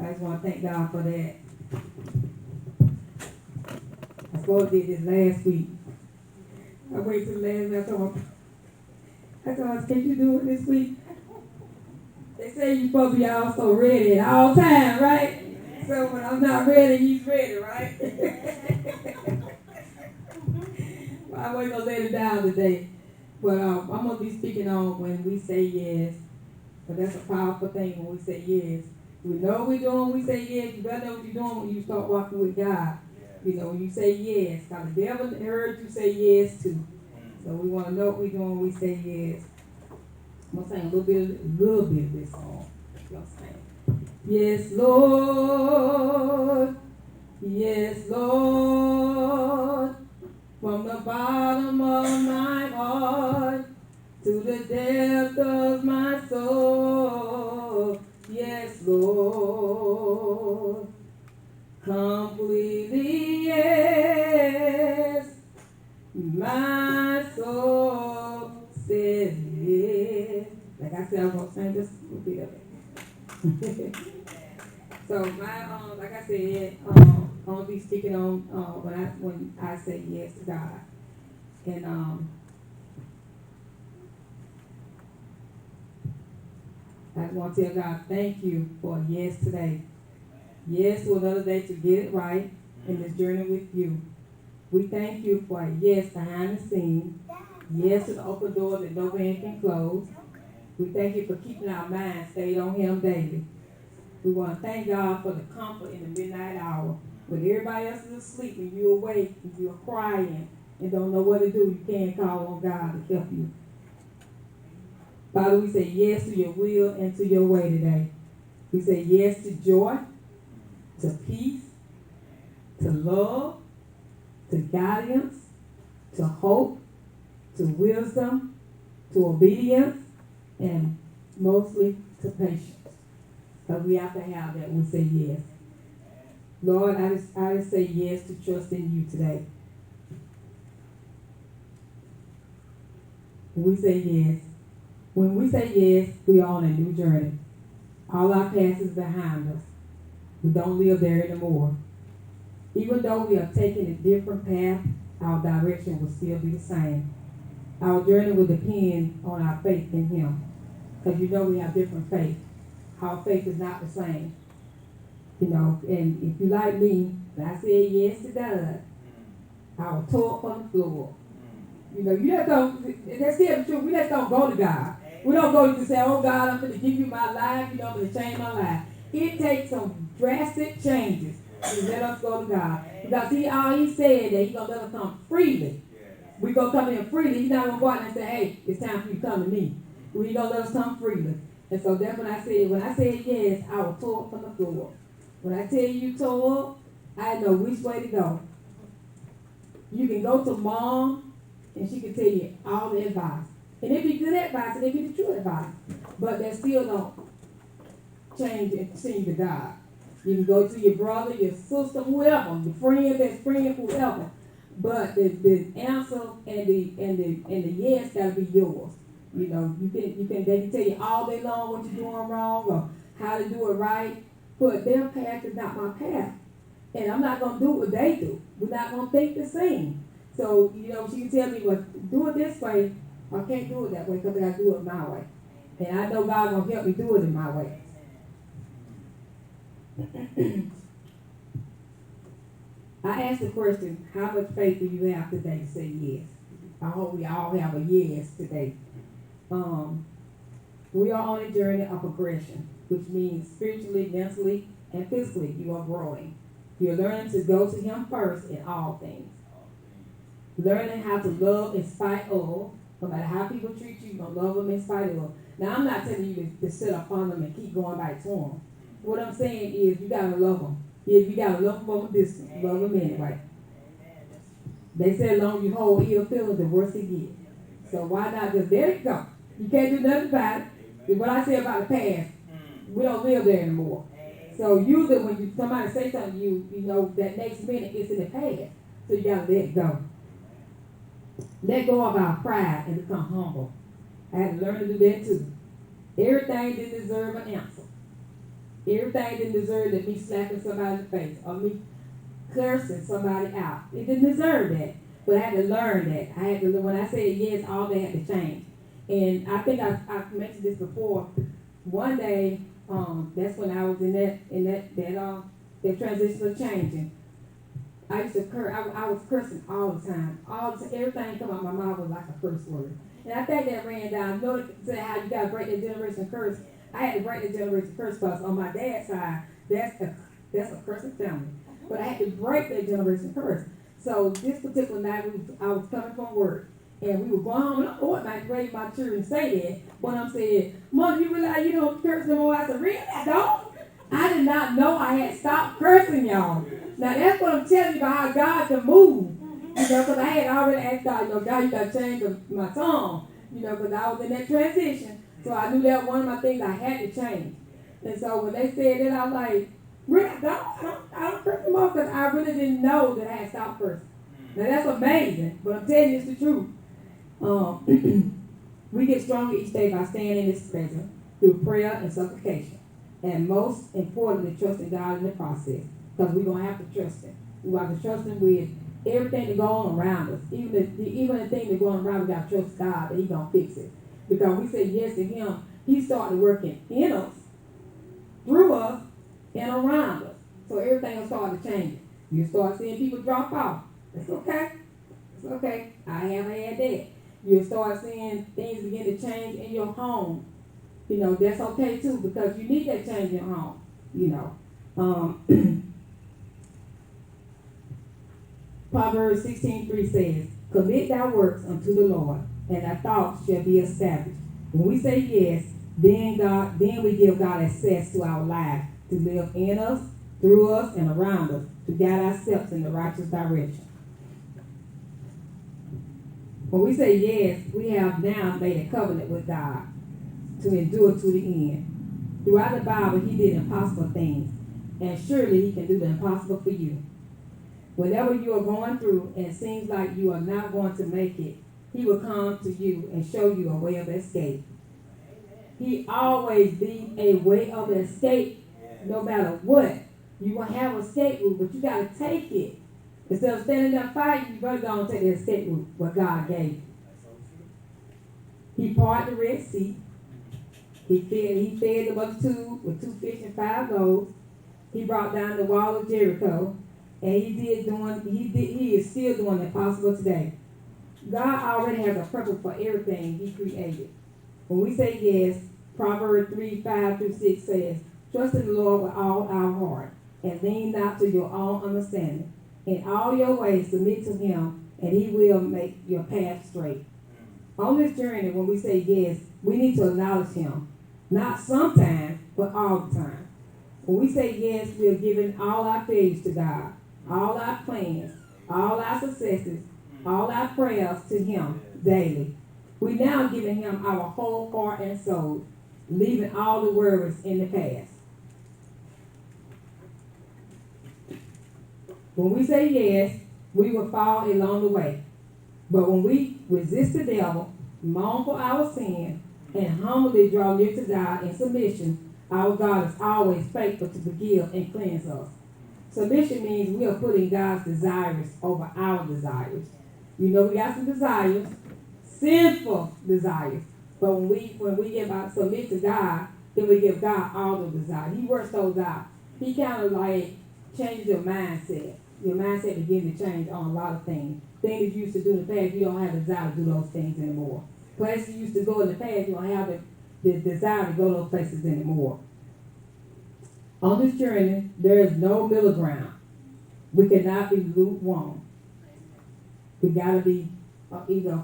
I just want to thank God for that. I supposed to did this last week. I waited till the last week. I told her, can you do it this week? They say you're supposed to be also ready at all times, right? So when I'm not ready, he's ready, right? Well, I wasn't going to let it down today. But I'm going to be speaking on when we say yes. But that's a powerful thing when we say yes. We know what we're doing when we say yes. You better know what you're doing when you start walking with God. You know, when you say yes. Because the devil heard you say yes too. So we want to know what we're doing when we say yes. I'm going to sing a little bit of this song. Y'all sing. Yes, Lord. Yes, Lord. From the bottom of my heart to the depth of my soul. Yes, Lord. Completely yes. My soul says yes. Like I said, I'm going to sing just a little bit of it. So like I said, I'm going to be speaking on when I say yes to God. And I just want to tell God, thank you for a yes today. Yes to another day to get it right in this journey with you. We thank you for a yes behind the scenes. Yes to the open door that no man can close. We thank you for keeping our minds stayed on him daily. We want to thank God for the comfort in the midnight hour. When everybody else is asleep and you're awake and you're crying and don't know what to do, you can call on God to help you. Father, we say yes to your will and to your way today. We say yes to joy, to peace, to love, to guidance, to hope, to wisdom, to obedience, and mostly to patience. Because we have to have that when we say yes. Lord, I just say yes to trust in you today. When we say yes, we are on a new journey. All our past is behind us. We don't live there anymore. Even though we are taking a different path, our direction will still be the same. Our journey will depend on our faith in him. Because you know we have different faith. Our faith is not the same. You know, and if you like me, when I said yes to God, I will talk on the floor. You know, you just don't, that's still the truth, we just don't go to God. We don't go to say, oh God, I'm going to give you my life, you know, I'm going to change my life. It takes some drastic changes to let us go to God. Because he said that he's going to let us come freely. We're going to come in freely. He's not going to go out and say, hey, it's time for you to come to me. We're going to let us come freely. And so that's when I said yes, I will talk from the floor. When I tell you talk, I know which way to go. You can go to mom, and she can tell you all the advice. And it be good advice, and it be the true advice. But that still don't change and sing to God. You can go to your brother, your sister, whoever, your friend, best friend, whoever. But the answer and the yes gotta be yours. You know, they can tell you all day long what you're doing wrong or how to do it right. But their path is not my path. And I'm not gonna do what they do. We're not gonna think the same. So, you know, she can tell me, well, do it this way. I can't do it that way because I gotta do it my way. And I know God gonna help me do it in my way. I asked the question, how much faith do you have today to say yes? I hope we all have a yes today. We are on a journey of progression, which means spiritually, mentally, and physically you are growing. You're learning to go to him first in all things. Learning how to love in spite of, no matter how people treat you, you're going to love them in spite of. Now, I'm not telling you to sit up on them and keep going back to them. What I'm saying is you got to love them. If you got to love them from a distance, love them anyway. They say as long as you hold ill feelings, the worse it gets. So why not just, there you go. You can't do nothing about it. What I say about the past, we don't live there anymore. So usually when somebody say something to you, you know, that next minute it's in the past. So you got to let it go. Let go of our pride and become humble. I had to learn to do that too. Everything didn't deserve an answer. Everything didn't deserve that me slapping somebody in the face or me cursing somebody out. It didn't deserve that. But I had to learn that. I had to, when I said yes, all that had to change. And I think I've mentioned this before. One day, that's when I was in that transition of changing. I used to curse. I was cursing all the time. Everything come out my mouth was like a curse word. And I think that ran down. You know, say how you got to break that generation curse. I had to break the generation curse because on my dad's side, that's a cursing family. But I had to break that generation curse. So this particular night, I was coming from work, and we were going home, and I ought not grade my children say that. When I'm saying, Mom, you realize you don't curse no more? I said, really? I don't? I did not know I had stopped cursing, y'all. Now, that's what I'm telling you about how God can move. You know, because I had already asked God, God, you got to change my tongue. You know, because I was in that transition. So I knew that one of my things I had to change. And so when they said that, I was like, really? I don't curse no more because I really didn't know that I had stopped cursing. Now, that's amazing, but I'm telling you it's the truth. We get stronger each day by staying in His presence through prayer and supplication. And most importantly, trusting God in the process. Because we're going to have to trust Him. We have to trust Him with everything that goes on around us. Even the thing that's going around, we got to trust God that He's going to fix it. Because we say yes to Him, He started working in us, through us, and around us. So everything will start to change. You start seeing people drop off. It's okay. It's okay. I have had that. You'll start seeing things begin to change in your home. You know, that's okay too, because you need that change in your home. You know. Proverbs 16:3 says, commit thy works unto the Lord, and thy thoughts shall be established. When we say yes, then we give God access to our life to live in us, through us, and around us, to guide our steps in the righteous direction. When we say yes, we have now made a covenant with God to endure to the end. Throughout the Bible, He did impossible things, and surely He can do the impossible for you. Whenever you are going through and it seems like you are not going to make it, He will come to you and show you a way of escape. He always be a way of escape, no matter what. You're going to have an escape route, but you got to take it. Instead of standing there fighting, you better go and take the escape route, what God gave you. He parted the Red Sea. He fed the multitude with 2 fish and 5 loaves. He brought down the wall of Jericho. And he is still doing the impossible today. God already has a purpose for everything He created. When we say yes, Proverbs 3:5-6 says, trust in the Lord with all our heart, and lean not to your own understanding. In all your ways submit to Him, and He will make your path straight. On this journey, when we say yes, we need to acknowledge Him. Not sometimes, but all the time. When we say yes, we are giving all our faith to God. All our plans, all our successes, all our prayers to Him daily. We now giving Him our whole heart and soul, leaving all the worries in the past. When we say yes, we will fall along the way. But when we resist the devil, mourn for our sin, and humbly draw near to God in submission, our God is always faithful to forgive and cleanse us. Submission means we are putting God's desires over our desires. You know, we got some desires, sinful desires. But when we submit to God, then we give God all the desires. He works those out. He kind of like changes your mindset. Your mindset begins to change on a lot of things. Things you used to do in the past, you don't have the desire to do those things anymore. Places you used to go in the past, you don't have the desire to go those places anymore. On this journey, there is no middle ground. We cannot be lukewarm. We got to be either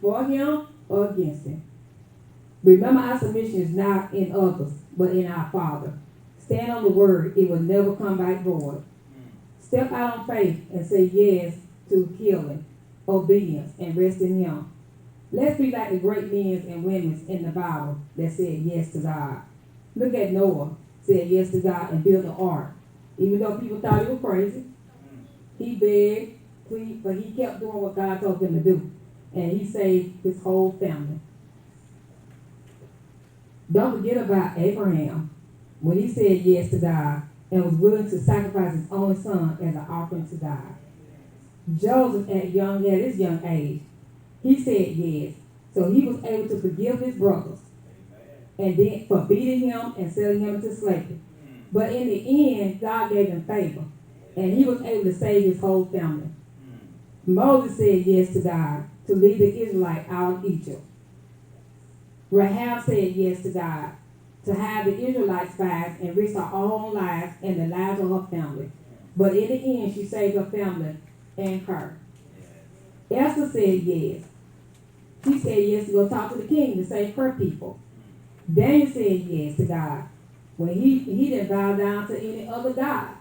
for Him or against Him. Remember, our submission is not in others, but in our Father. Stand on the word. It will never come back void. Step out on faith and say yes to healing, obedience, and rest in Him. Let's be like the great men and women in the Bible that said yes to God. Look at Noah. Said yes to God and built an ark. Even though people thought he was crazy, he begged, pleaded, but he kept doing what God told him to do. And he saved his whole family. Don't forget about Abraham. when he said yes to God and was willing to sacrifice his only son as an offering to God. Joseph, at his young age, he said yes. So he was able to forgive his brothers and then for beating him and selling him into slavery. But in the end, God gave him favor, and he was able to save his whole family. Moses said yes to God to lead the Israelites out of Egypt. Rahab said yes to God to have the Israelites fast and risk her own life and the lives of her family. But in the end, she saved her family and her. Esther said yes. She said yes to go talk to the king to save her people. Daniel said yes to God when he didn't bow down to any other god.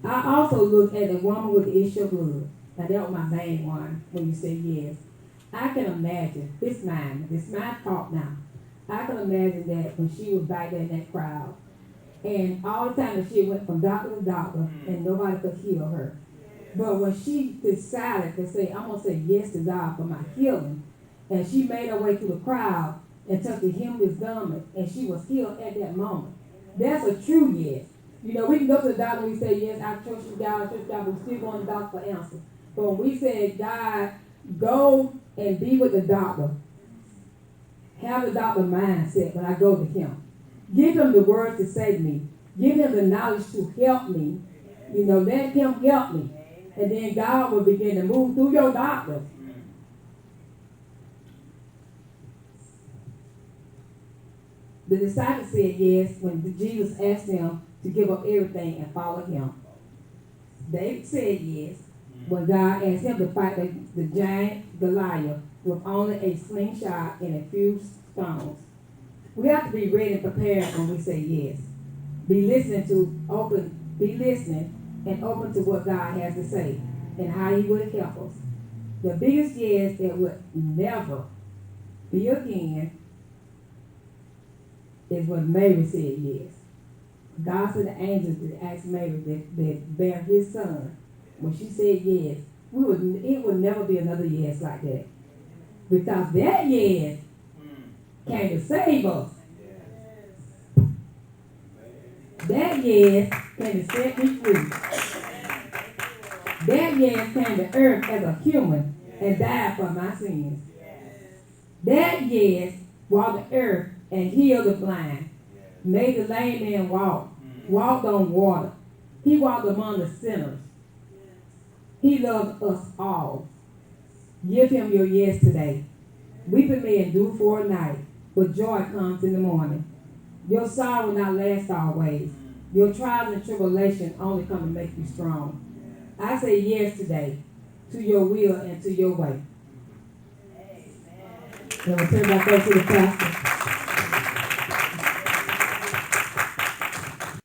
I also looked at the woman with the issue of blood. Now that was my main one when you said yes. I can imagine, this mind talk now. I can imagine that when she was back there in that crowd. And all the time that she went from doctor to doctor and nobody could heal her. But when she decided to say, I'm going to say yes to God for my healing, and she made her way through the crowd and touched the hem of his garment, and she was healed at that moment. That's a true yes. You know, we can go to the doctor and we say, yes, I trust you, God, but we still going to the doctor for answers. But when we say, God, go and be with the doctor, have the doctor mindset when I go to him. Give him the words to say to me. Give him the knowledge to help me. You know, let him help me. And then God will begin to move through your doctor. The disciples said yes when Jesus asked them to give up everything and follow him. They said yes when God asked him to fight the giant Goliath with only a slingshot and a few stones. We have to be ready and prepared when we say yes. Be listening and open to what God has to say and how he will help us. The biggest yes that would never be again is when Mary said yes. God sent the angels to ask Mary that bear his son. When she said yes, it would never be another yes like that. Because that yes came to save us. That yes came to set me free. That yes came to earth as a human and died for my sins. That yes walked the earth and healed the blind, made the lame man walk, walked on water. He walked among the sinners. He loved us all. Give him your yes today. Weeping may endure for a night, but joy comes in the morning. Your sorrow will not last always. Your trials and tribulation only come to make you strong. I say yes today to your will and to your way. And we'll turn back over to the pastor.